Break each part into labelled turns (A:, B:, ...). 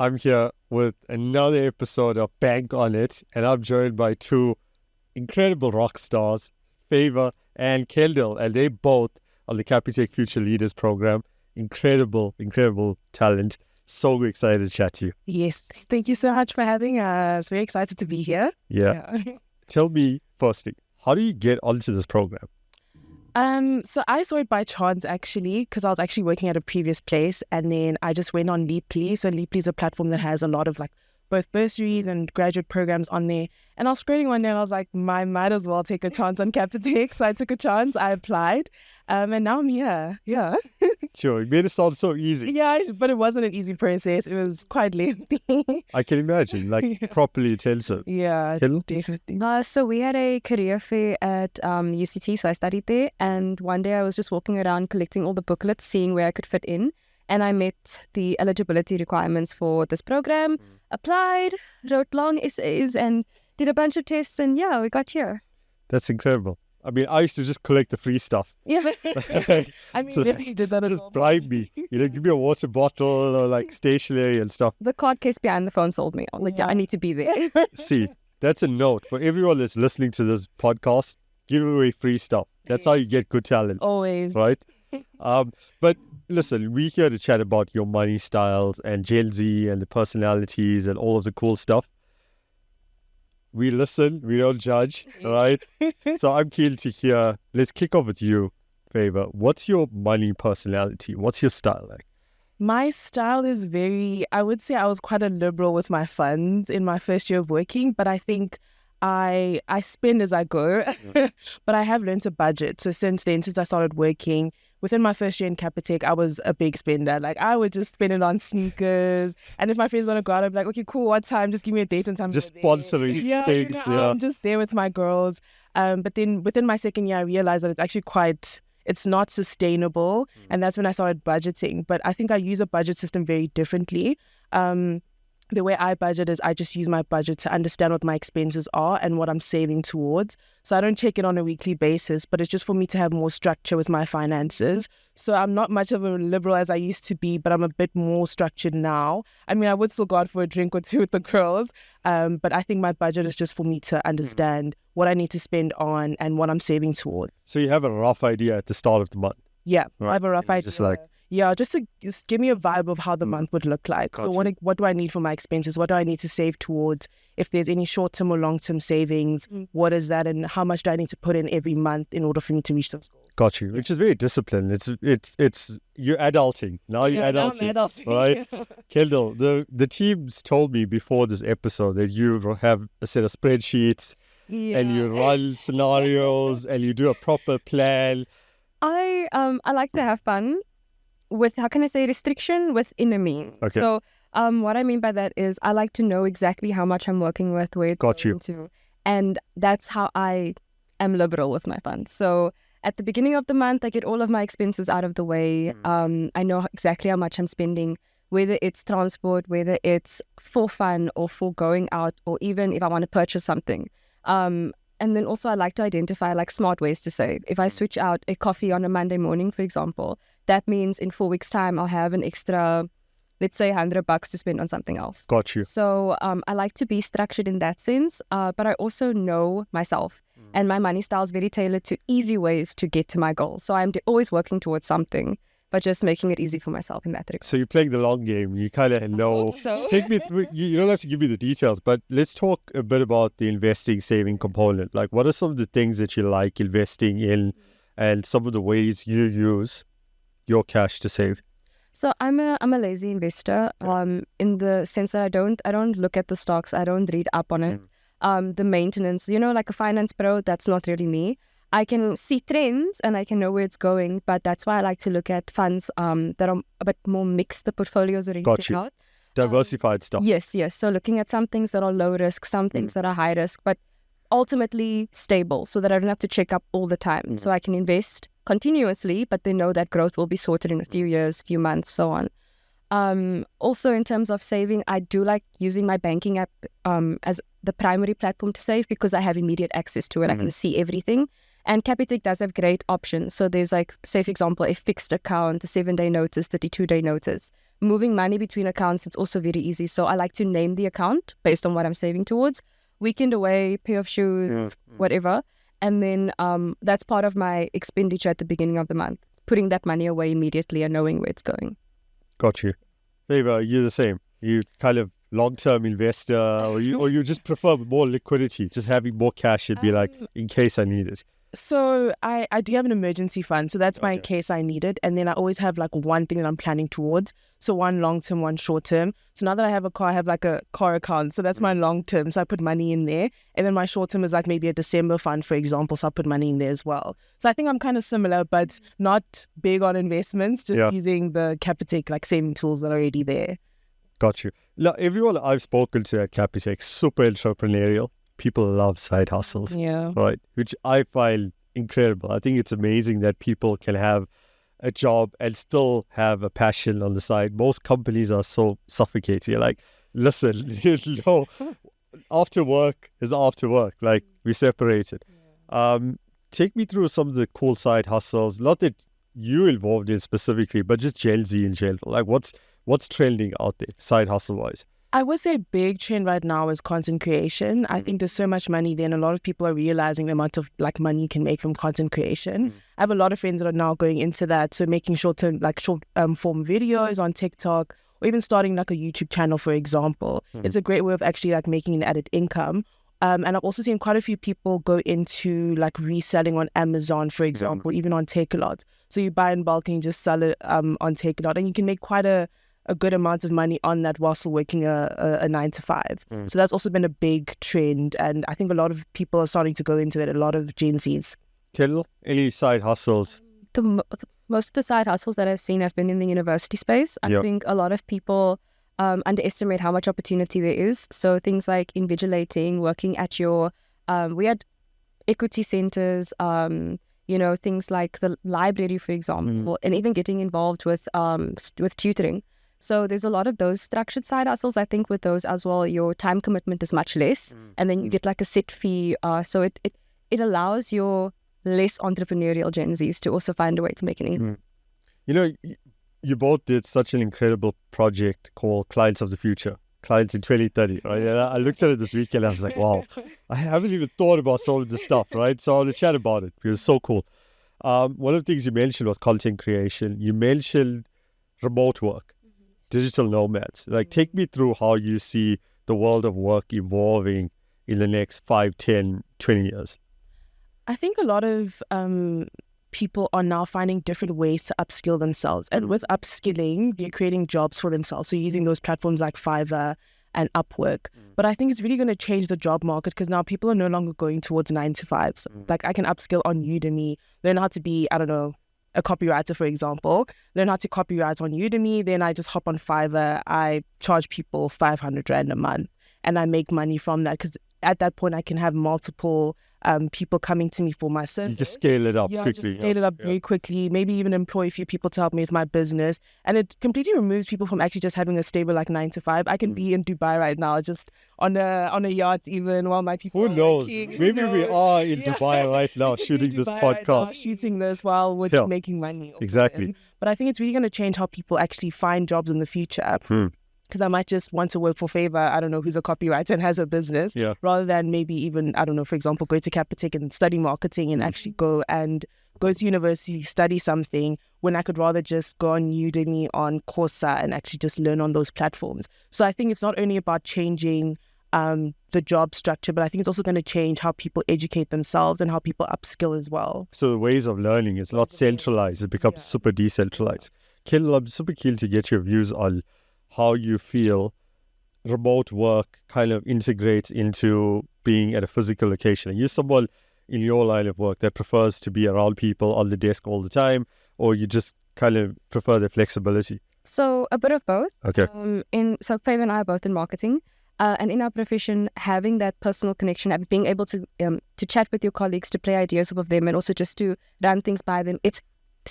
A: I'm here with another episode of Bank on It, and I'm joined by two incredible rock stars, Favor and Kendall, and they both on the Capitec Future Leaders Program. Incredible talent. So excited to chat to you.
B: Yes, thank you so much for having us. Very excited to be here.
A: Yeah. Tell me firstly, how do you get onto this program?
B: So I saw it by chance actually, because I was actually working at a previous place, and then I just went on Leaply. So Leaply is a platform that has a lot of like both bursaries and graduate programs on there. And I was scrolling one day and I was like, I might as well take a chance on Capitec. So I took a chance, I applied, and now I'm here. Yeah.
A: Sure, it made it sound so easy.
B: Yeah, but it wasn't an easy process. It was quite lengthy.
A: I can imagine, like properly intensive.
B: Yeah,
A: Kendall?
B: definitely.
C: So we had a career fair at UCT, so I studied there. And one day I was just walking around collecting all the booklets, seeing where I could fit in. And I met the eligibility requirements for this program, applied, wrote long essays, and did a bunch of tests. And yeah, we got here.
A: That's incredible. I mean, I used to just collect the free stuff.
B: Yeah. I mean,
A: So,
B: you did that as
A: Just
B: well.
A: bribe me. Give me a water bottle or like stationery and stuff.
C: The card case behind the phone sold me. I was like, yeah, I need to be there.
A: See, that's a note for everyone that's listening to this podcast. Give away free stuff. That's how you get good talent,
B: Always.
A: right? But listen, we're here to chat about your money styles and Gen Z and the personalities and all of the cool stuff. We listen, we don't judge, right? So I'm keen to hear. Let's kick off with you, Favor. What's your money personality? What's your style like?
B: My style is I would say I was quite a liberal with my funds in my first year of working, but I think I spend as I go, but I have learned to budget. So since I started working, within my first year in Capitec, I was a big spender. Like I would just spend it on sneakers. And if my friends want to go out, I'd be like, okay, cool, what time? Just give me a date and time.
A: Just
B: to go there.
A: sponsoring things.
B: I'm just there with my girls. But then within my second year, I realized that it's actually it's not sustainable. And that's when I started budgeting. But I think I use a budget system very differently. The way I budget is I just use my budget to understand what my expenses are and what I'm saving towards. So I don't check it on a weekly basis, but it's just for me to have more structure with my finances. So I'm not much of a liberal as I used to be, but I'm a bit more structured now. I mean, I would still go out for a drink or two with the girls, but I think my budget is just for me to understand what I need to spend on and what I'm saving towards.
A: So you have a rough idea at the start of the month.
B: Yeah,
A: Right.
B: I have a rough idea.
A: Just like-
B: Yeah, just to give me a vibe of how the month would look like. So
A: Gotcha.
B: what do I need for my expenses? What do I need to save towards? If there's any short-term or long-term savings, what is that? And how much do I need to put in every month in order for me to reach those goals?
A: Got you, which is very disciplined. It's you're adulting. Now you're adulting.
B: Now I'm adulting.
A: Right? Kendall, the teams told me before this episode that you have a set of spreadsheets and you run scenarios and you do a proper plan.
C: I like to have fun with, how can I say, restriction within a means.
A: Okay.
C: So what I mean by that is I like to know exactly how much I'm working with, where it's
A: Got you.
C: going to. And that's how I am liberal with my funds. So at the beginning of the month, I get all of my expenses out of the way. I know exactly how much I'm spending, whether it's transport, whether it's for fun or for going out, or even if I want to purchase something. And then also I like to identify like smart ways to save. If I switch out a coffee on a Monday morning, for example, that means in 4 weeks' time, I'll have an extra, let's say $100 to spend on something else.
A: Got you.
C: So I like to be structured in that sense, but I also know myself. And my money style is very tailored to easy ways to get to my goals. So I'm always working towards something, but just making it easy for myself in that regard.
A: So you're playing the long game. You kind of know.
C: So
A: Take me through, you don't have to give me the details, but let's talk a bit about the investing, saving component. Like, what are some of the things that you like investing in and some of the ways you use your cash to save?
C: So I'm a lazy investor in the sense that I don't look at the stocks. I don't read up on it. The maintenance, like a finance pro, that's not really me. I can see trends and I can know where it's going, but that's why I like to look at funds that are a bit more mixed. The portfolios are
A: Got
C: set
A: you.
C: out.
A: Diversified stuff.
C: Yes. So looking at some things that are low risk, some things that are high risk, but ultimately stable, so that I don't have to check up all the time. So I can invest continuously, but they know that growth will be sorted in a few years, few months, so on. Also, in terms of saving, I do like using my banking app as the primary platform to save because I have immediate access to it. I can see everything. And Capitec does have great options. So there's like, say for example, a fixed account, a 7-day notice, 32-day notice. Moving money between accounts, it's also very easy. So I like to name the account based on what I'm saving towards. Weekend away, pair of shoes, whatever. And then that's part of my expenditure at the beginning of the month. Putting that money away immediately and knowing where it's going.
A: Got you. Favor, you're the same. You kind of long-term investor, or you just prefer more liquidity, just having more cash and be like, in case I need it.
B: So I do have an emergency fund. So that's my in case I need it. And then I always have like one thing that I'm planning towards. So one long term, one short term. So now that I have a car, I have like a car account. So that's my long term. So I put money in there. And then my short term is like maybe a December fund, for example. So I put money in there as well. So I think I'm kind of similar, but not big on investments, just using the Capitec like saving tools that are already there.
A: Got you. Now, everyone I've spoken to at Capitec, super entrepreneurial. People love side hustles, right? Which I find incredible. I think it's amazing that people can have a job and still have a passion on the side. Most companies are so suffocating. You're like, listen, after work is after work. Like, we separated. Take me through some of the cool side hustles. Not that you're involved in specifically, but just Gen Z in general. Like, what's trending out there, side hustle-wise?
B: I would say a big trend right now is content creation. I think there's so much money there, and a lot of people are realizing the amount of like money you can make from content creation. I have a lot of friends that are now going into that, so making short form videos on TikTok, or even starting like a YouTube channel, for example. It's a great way of actually like making an added income. And I've also seen quite a few people go into like reselling on Amazon, for example, even on Takealot. So you buy in bulk and you just sell it on Takealot, and you can make quite a good amount of money on that while still working a 9-to-5. So that's also been a big trend, and I think a lot of people are starting to go into it, a lot of Gen Zs.
A: Kendall, any side hustles?
C: Most of the side hustles that I've seen have been in the university space. I think a lot of people underestimate how much opportunity there is. So things like invigilating, working at your, we had equity centers, things like the library, for example, and even getting involved with tutoring. So there's a lot of those structured side hustles. I think with those as well, your time commitment is much less, and then you get like a set fee. So it allows your less entrepreneurial Gen Zs to also find a way to make an income.
A: You both did such an incredible project called Clients of the Future, Clients in 2030, right? And I looked at it this weekend, I was like, wow, I haven't even thought about some of this stuff, right? So I want to chat about it because it's so cool. One of the things you mentioned was content creation. You mentioned remote work, digital nomads. Like, take me through how you see the world of work evolving in the next 5, 10, 20 years.
B: I think a lot of people are now finding different ways to upskill themselves. And with upskilling, they're creating jobs for themselves. So using those platforms like Fiverr and Upwork. But I think it's really going to change the job market because now people are no longer going towards 9-to-5s. Like, I can upskill on Udemy, learn how to be, a copywriter, for example, learn how to copyright on Udemy. Then I just hop on Fiverr. I charge people 500 Rand a month and I make money from that because at that point I can have multiple people coming to me for my service.
A: You just scale it up quickly.
B: Just scale it up very quickly. Maybe even employ a few people to help me with my business. And it completely removes people from actually just having a stable like 9-to-5. I can be in Dubai right now, just on a yacht even while my people
A: Who knows?
B: working.
A: Maybe we are in Dubai right now shooting this podcast.
B: Right now, shooting this while we're just making money.
A: Exactly.
B: But I think it's really going to change how people actually find jobs in the future. Because I might just want to work for Favor, who's a copywriter and has a business, rather than maybe even, for example, go to Capitec and study marketing and actually go to university, study something, when I could rather just go on Udemy, on Coursera, and actually just learn on those platforms. So I think it's not only about changing the job structure, but I think it's also going to change how people educate themselves and how people upskill as well.
A: So the ways of learning is not centralized, it becomes super decentralized. Kendall, I'm super keen to get your views on how you feel remote work kind of integrates into being at a physical location. Are you someone in your line of work that prefers to be around people on the desk all the time, or you just kind of prefer the flexibility?
C: So a bit of both.
A: Okay.
C: So Fav and I are both in marketing, and in our profession, having that personal connection, being able to chat with your colleagues, to play ideas off of them, and also just to run things by them, it's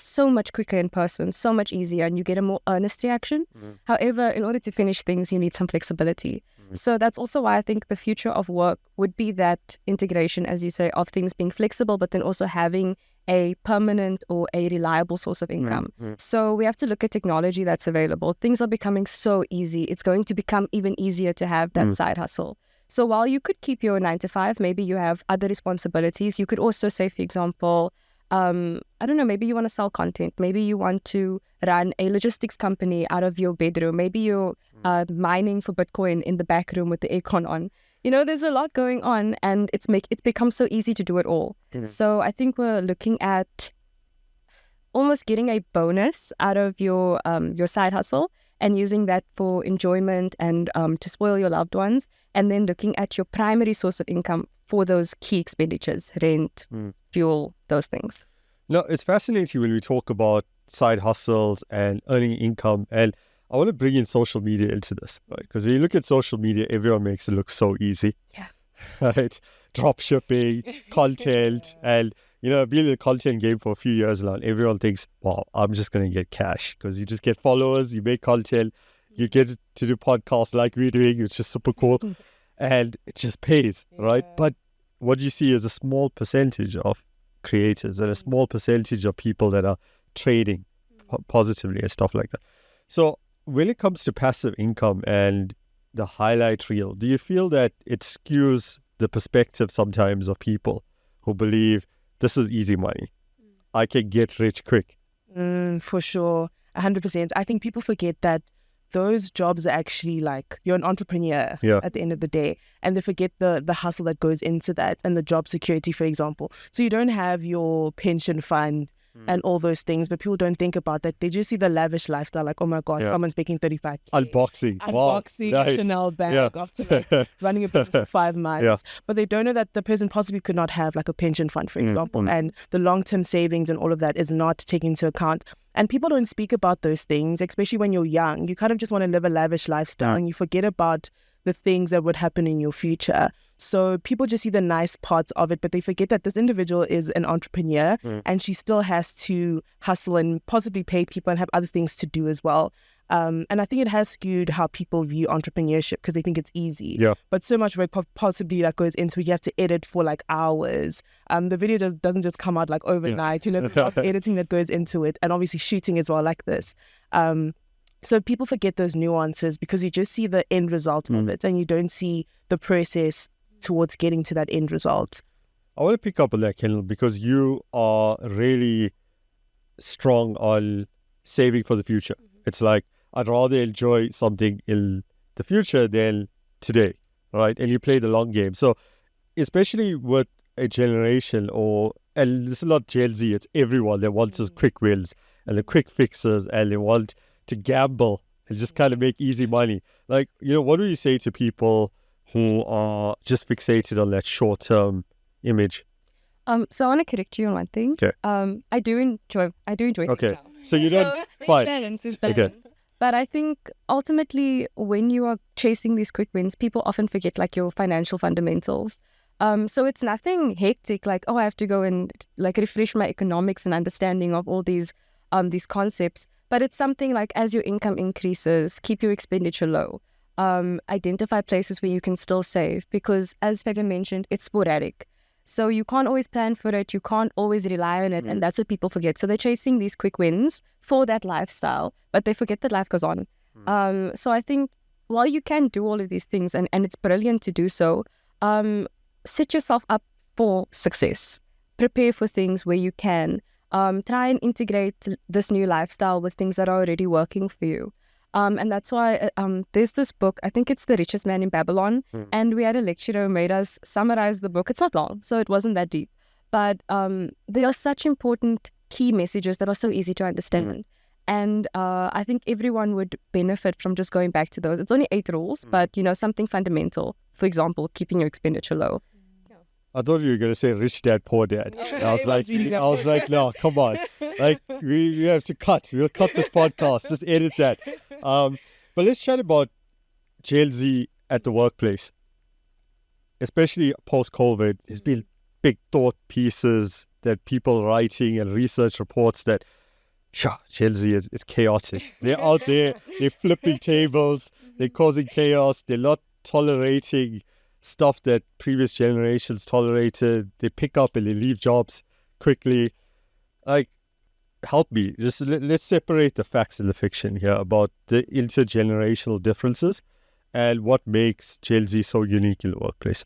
C: so much quicker in person, so much easier, and you get a more earnest reaction. However, in order to finish things, you need some flexibility. So that's also why I think the future of work would be that integration, as you say, of things being flexible, but then also having a permanent or a reliable source of income. So we have to look at technology that's available. Things are becoming so easy. It's going to become even easier to have that side hustle. So while you could keep your 9 to 5, maybe you have other responsibilities. You could also say, for example, I don't know, maybe you want to sell content. Maybe you want to run a logistics company out of your bedroom. Maybe you're mining for Bitcoin in the back room with the aircon on. You know, there's a lot going on, and it's become so easy to do it all. So I think we're looking at almost getting a bonus out of your side hustle and using that for enjoyment and to spoil your loved ones, and then looking at your primary source of income for those key expenditures, rent, fuel, those things.
A: No, it's fascinating when we talk about side hustles and earning income. And I want to bring in social media into this, right? Because when you look at social media, everyone makes it look so easy.
C: Yeah.
A: Right? Drop shipping, content, and being in the content game for a few years now, and everyone thinks, wow, I'm just going to get cash, because you just get followers, you make content, you get to do podcasts like we're doing, which is super cool, and it just pays, right? But what you see is a small percentage of creators and a small percentage of people that are trading positively and stuff like that. So when it comes to passive income and the highlight reel, do you feel that it skews the perspective sometimes of people who believe this is easy money, I can get rich quick?
B: For sure, 100%. I think people forget that those jobs are actually like, you're an entrepreneur at the end of the day, and they forget the hustle that goes into that and the job security, for example. So you don't have your pension fund and all those things, but people don't think about that. They just see the lavish lifestyle, like, oh my God, someone's making 35K.
A: Unboxing wow,
B: a Chanel bag after like running a business for 5 months. But they don't know that the person possibly could not have like a pension fund, for example, and the long-term savings and all of that is not taken into account. And people don't speak about those things, especially when you're young. You kind of just want to live a lavish lifestyle and you forget about the things that would happen in your future. So people just see the nice parts of it, but they forget that this individual is an entrepreneur and she still has to hustle and possibly pay people and have other things to do as well. And I think it has skewed how people view entrepreneurship because they think it's easy. But so much work possibly that goes into it. You have to edit for like hours. The video doesn't just come out like overnight. There's a lot of editing that goes into it, and obviously shooting as well, like this. So people forget those nuances because you just see the end result of it and you don't see the process towards getting to that end result.
A: I want to pick up on that, Kendall, because you are really strong on saving for the future. It's like, I'd rather enjoy something in the future than today, right? And you play the long game. So especially with a generation and this is not Gen Z, it's everyone that wants those quick wins and the quick fixes, and they want to gamble and just kind of make easy money. Like, what do you say to people who are just fixated on that short-term image?
C: So I want to correct you on one thing.
A: Okay.
C: I do enjoy
A: Okay.
C: things now.
A: So you don't
C: There's balance. Okay. But I think ultimately when you are chasing these quick wins, people often forget like your financial fundamentals. So it's nothing hectic like, oh, I have to go and like refresh my economics and understanding of all these concepts. But it's something like, as your income increases, keep your expenditure low. Identify places where you can still save, because as Fabian mentioned, it's sporadic. So you can't always plan for it. You can't always rely on it. And that's what people forget. So they're chasing these quick wins for that lifestyle, but they forget that life goes on. So I think while you can do all of these things, and it's brilliant to do so, set yourself up for success. Prepare for things where you can. Try and integrate this new lifestyle with things that are already working for you. And that's why there's this book, I think it's The Richest Man in Babylon, and we had a lecturer who made us summarize the book. It's not long, so it wasn't that deep. But there are such important key messages that are so easy to understand. And I think everyone would benefit from just going back to those. It's only 8 rules, but something fundamental. For example, keeping your expenditure low.
A: I thought you were going to say Rich Dad, Poor Dad. I was like, no, come on. Like, we have to cut. We'll cut this podcast. Just edit that. But let's chat about Gen Z at the workplace. Especially post-COVID, there's been big thought pieces that people are writing and research reports that Sure, Gen Z is chaotic. They're out there, they're flipping tables, they're causing chaos, they're not tolerating stuff that previous generations tolerated. They pick up and they leave jobs quickly. Like, help me. Just let's separate the facts and the fiction here about the intergenerational differences and what makes Gen Z so unique in the workplace.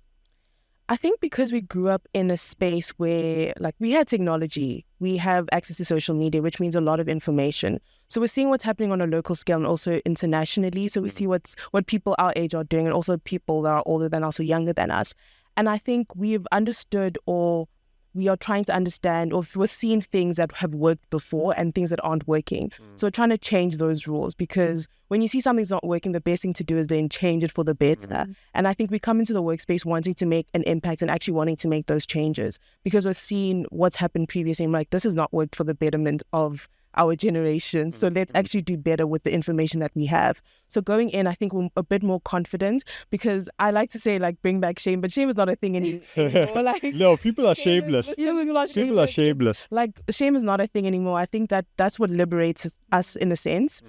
B: I think because we grew up in a space where, like, we had technology, we have access to social media, which means a lot of information. So we're seeing what's happening on a local scale and also internationally. So we see what people our age are doing, and also people that are older than us or younger than us. And I think we've understood, or we are trying to understand, or we're seeing things that have worked before and things that aren't working. So we're trying to change those rules, because when you see something's not working, the best thing to do is then change it for the better. And I think we come into the workspace wanting to make an impact and actually wanting to make those changes, because we're seeing what's happened previously and like, this has not worked for the betterment of our generation. So let's actually do better with the information that we have. So going in, I think we're a bit more confident, because I like to say, like, bring back shame, but shame is not a thing anymore. Like,
A: No, people are shameless.
B: People
A: are shameless.
B: Like, shame is not a thing anymore. I think that's what liberates us in a sense.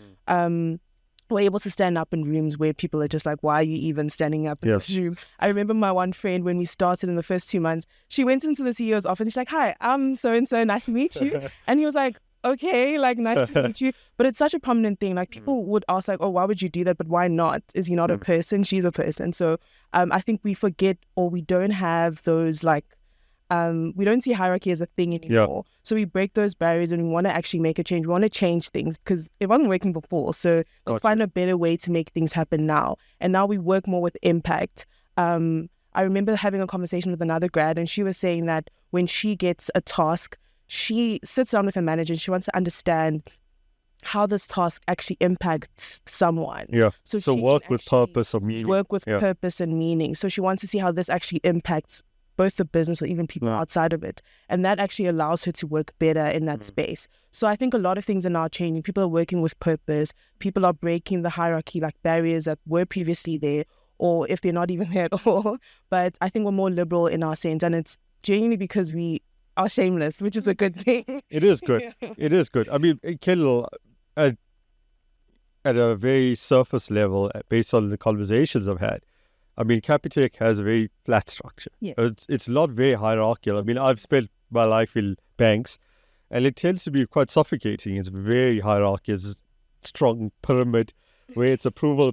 B: We're able to stand up in rooms where people are just like, why are you even standing up in this room? I remember my one friend, when we started in the first 2 months, she went into the CEO's office and she's like, hi, I'm so-and-so, nice to meet you. And he was like, okay, like, nice to meet you. But it's such a prominent thing. Like, people would ask, like, oh, why would you do that? But why not? Is he not a person? She's a person. So I think we forget, or we don't have those, like, we don't see hierarchy as a thing anymore. So we break those barriers and we want to actually make a change. We want to change things because it wasn't working before. So let's find a better way to make things happen now. And now we work more with impact. I remember having a conversation with another grad, and she was saying that when she gets a task, she sits down with her manager and she wants to understand how this task actually impacts someone.
A: So work with purpose or meaning.
B: Work with purpose and meaning. So she wants to see how this actually impacts both the business or even people outside of it. And that actually allows her to work better in that space. So I think a lot of things are now changing. People are working with purpose. People are breaking the hierarchy, like barriers that were previously there, or if they're not even there at all. But I think we're more liberal in our sense. And it's genuinely because we are shameless, which is a good thing.
A: It is good. It is good. I mean, Kendall, at a very surface level, based on the conversations I've had, I mean, Capitec has a very flat structure.
C: Yes.
A: It's not very hierarchical. I mean, I've spent my life in banks, and it tends to be quite suffocating. It's very hierarchical. It's a strong pyramid where it's approval,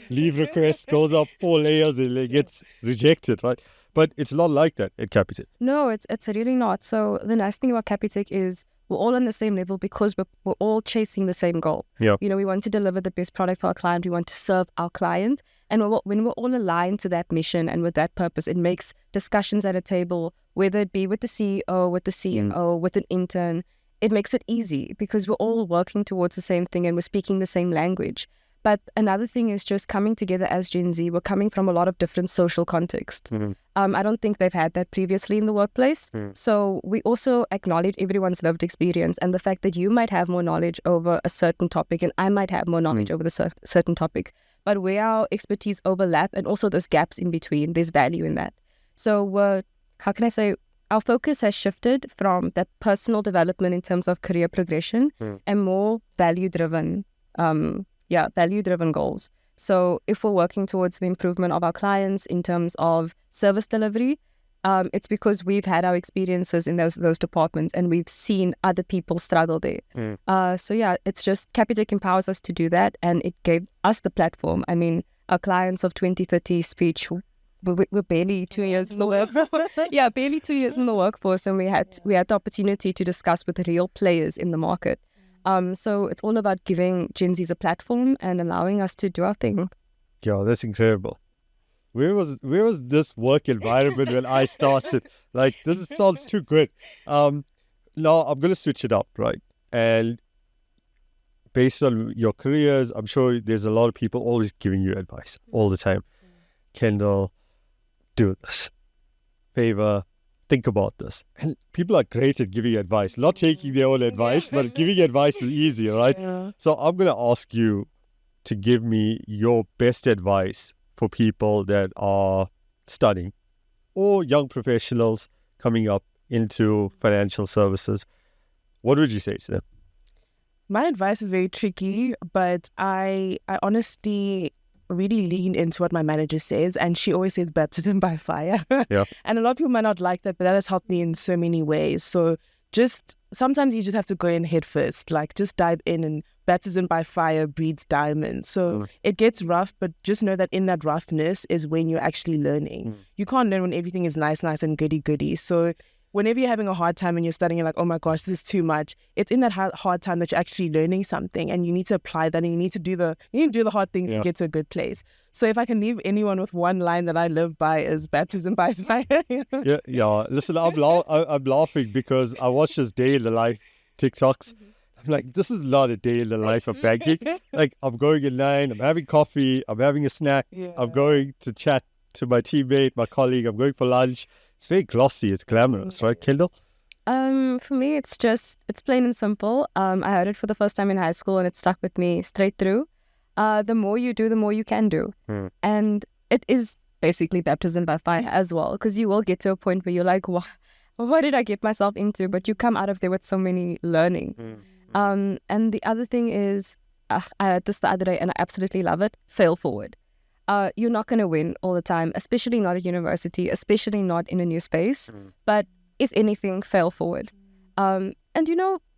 A: leave request, goes up 4 layers, and it gets rejected, right? But it's not like that at Capitec.
C: No, it's really not. So the nice thing about Capitec is we're all on the same level because we're all chasing the same goal. You know, we want to deliver the best product for our client. We want to serve our client. And when we're all aligned to that mission and with that purpose, it makes discussions at a table, whether it be with the CEO, with the CMO, with an intern, it makes it easy because we're all working towards the same thing and we're speaking the same language. But another thing is just coming together as Gen Z. We're coming from a lot of different social contexts. I don't think they've had that previously in the workplace. So we also acknowledge everyone's lived experience and the fact that you might have more knowledge over a certain topic and I might have more knowledge over the certain topic. But where our expertise overlap and also those gaps in between, there's value in that. So our focus has shifted from that personal development in terms of career progression and more value-driven goals. So if we're working towards the improvement of our clients in terms of service delivery, it's because we've had our experiences in those departments and we've seen other people struggle there. It's just Capitec empowers us to do that, and it gave us the platform. I mean, our clients of 2030 speech, we're barely 2 years in the workforce. Barely 2 years in the workforce, and we had the opportunity to discuss with real players in the market. So it's all about giving Gen Zs a platform and allowing us to do our thing.
A: Yeah, that's incredible. Where was this work environment when I started? Like, this sounds too good. Now I'm going to switch it up, right? And based on your careers, I'm sure there's a lot of people always giving you advice all the time. Kendall, do this. Favor, think about this. And people are great at giving advice, not taking their own advice, but giving advice is easier, right? So I'm going to ask you to give me your best advice for people that are studying or young professionals coming up into financial services. What would you say to them?
B: My advice is very tricky, but I honestly really lean into what my manager says, and she always says baptism by fire.
A: Yeah.
B: And a lot of people might not like that, but that has helped me in so many ways. So just sometimes you just have to go in head first, like just dive in, and baptism by fire breeds diamonds. So it gets rough, but just know that in that roughness is when you're actually learning. You can't learn when everything is nice and goody. So whenever you're having a hard time and you're studying, you're like, oh my gosh, this is too much. It's in that hard time that you're actually learning something, and you need to apply that, and you need to do the hard things to get to a good place. So if I can leave anyone with one line that I live by, is baptism by fire.
A: Yeah. Listen, I'm laughing because I watch this day in the life TikToks. I'm like, this is not a day in the life of banking. Like, I'm going in line, I'm having coffee, I'm having a snack, I'm going to chat to my teammate, my colleague, I'm going for lunch. It's very glossy, it's glamorous, right, Kendall?
C: For me, it's plain and simple. I heard it for the first time in high school, and it stuck with me straight through. The more you do, the more you can do. And it is basically baptism by fire as well, because you will get to a point where you're like, what did I get myself into? But you come out of there with so many learnings. And the other thing is, I heard this the other day, and I absolutely love it, fail forward. You're not going to win all the time, especially not at university, especially not in a new space. But if anything, fail forward. And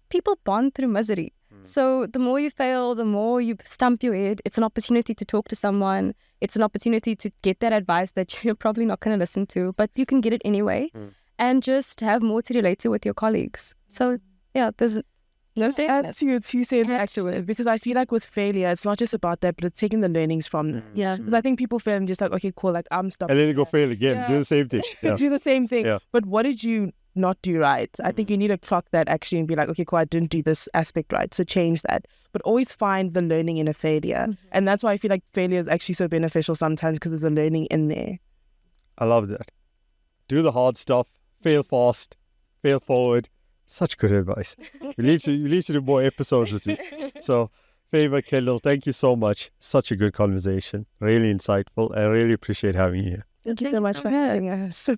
C: people bond through misery. So the more you fail, the more you stump your head. It's an opportunity to talk to someone. It's an opportunity to get that advice that you're probably not going to listen to, but you can get it anyway. And just have more to relate to with your colleagues. So yeah, there's no thing.
B: That's your 2 cents actually, because I feel like with failure, it's not just about that, but it's taking the learnings from them.
C: Yeah.
B: Because I think people fail and just like, okay, cool, like I'm stopping.
A: And then they go fail again, do the same thing.
B: Do the same thing.
A: Yeah.
B: But what did you not do right? I think you need to clock that actually and be like, okay, cool, I didn't do this aspect right, so change that. But always find the learning in a failure. And that's why I feel like failure is actually so beneficial sometimes, because there's a learning in there.
A: I love that. Do the hard stuff, fail fast, fail forward. Such good advice. You need to do more episodes with you. So, Favor, Kendall, thank you so much. Such a good conversation. Really insightful. I really appreciate having you here.
B: Thank you so much for having us.